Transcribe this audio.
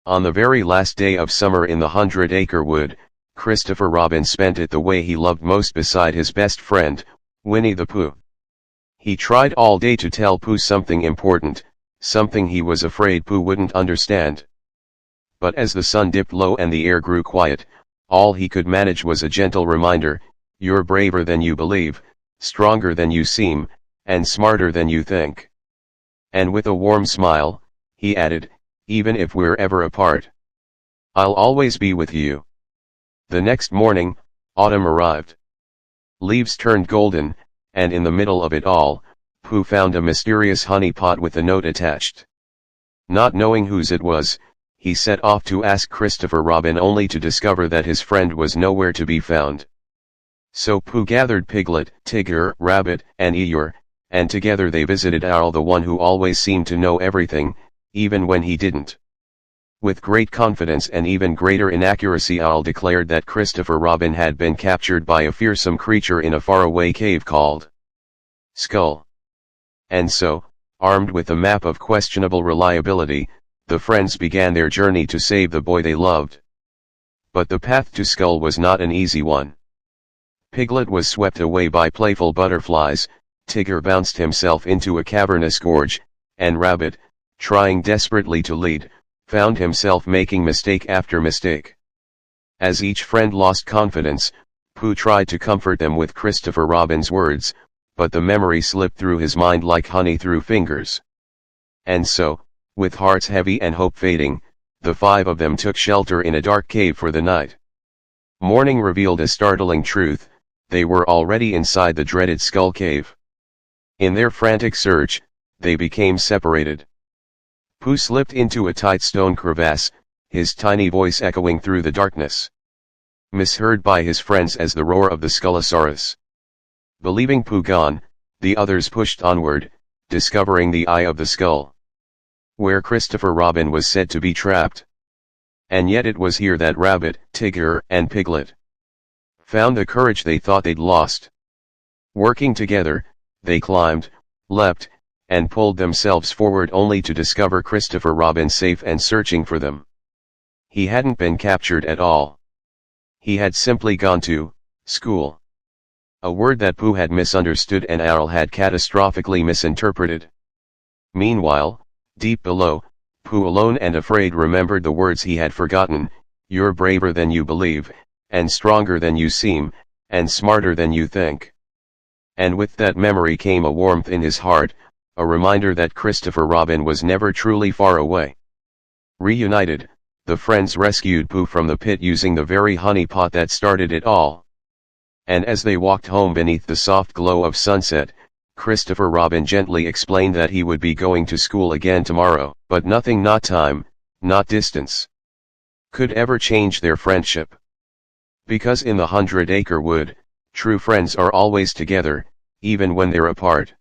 On the very last day of summer in the 100-acre wood, Christopher Robin spent it the way he loved most beside his best friend, Winnie the Pooh. He tried all day to tell Pooh something important, something he was afraid Pooh wouldn't understand. But as the sun dipped low and the air grew quiet, all he could manage was a gentle reminder: you're braver than you believe, stronger than you seem, and smarter than you think. And with a warm smile, he added, even if we're ever apart, I'll always be with you. The next morning, autumn arrived. Leaves turned golden, and in the middle of it all, Pooh found a mysterious honey pot with a note attached. Not knowing whose it was, he set off to ask Christopher Robin, only to discover that his friend was nowhere to be found. So Pooh gathered Piglet, Tigger, Rabbit, and Eeyore, and together they visited Owl, the one who always seemed to know everything, even when he didn't. With great confidence and even greater inaccuracy, Owl declared that Christopher Robin had been captured by a fearsome creature in a faraway cave called Skull. And so, armed with a map of questionable reliability, the friends began their journey to save the boy they loved. But the path to Skull was not an easy one. Piglet was swept away by playful butterflies, Tigger bounced himself into a cavernous gorge, and Rabbit, trying desperately to lead, found himself making mistake after mistake. As each friend lost confidence, Pooh tried to comfort them with Christopher Robin's words, but the memory slipped through his mind like honey through fingers. And so, with hearts heavy and hope fading, the five of them took shelter in a dark cave for the night. Morning revealed a startling truth: they were already inside the dreaded Skull Cave. In their frantic search, they became separated. Pooh slipped into a tight stone crevasse, his tiny voice echoing through the darkness, misheard by his friends as the roar of the Skullosaurus. Believing Pooh gone, the others pushed onward, discovering the Eye of the Skull, where Christopher Robin was said to be trapped. And yet it was here that Rabbit, Tigger, and Piglet found the courage they thought they'd lost. Working together, they climbed, leapt, and pulled themselves forward, only to discover Christopher Robin safe and searching for them. He hadn't been captured at all. He had simply gone to school. A word that Pooh had misunderstood and Owl had catastrophically misinterpreted. Meanwhile, deep below, Pooh, alone and afraid, remembered the words he had forgotten: you're braver than you believe, and stronger than you seem, and smarter than you think. And with that memory came a warmth in his heart, a reminder that Christopher Robin was never truly far away. Reunited, the friends rescued Pooh from the pit using the very honey pot that started it all. And as they walked home beneath the soft glow of sunset, Christopher Robin gently explained that he would be going to school again tomorrow, but nothing, not time, not distance, could ever change their friendship. Because in the 100-acre wood, true friends are always together, even when they're apart.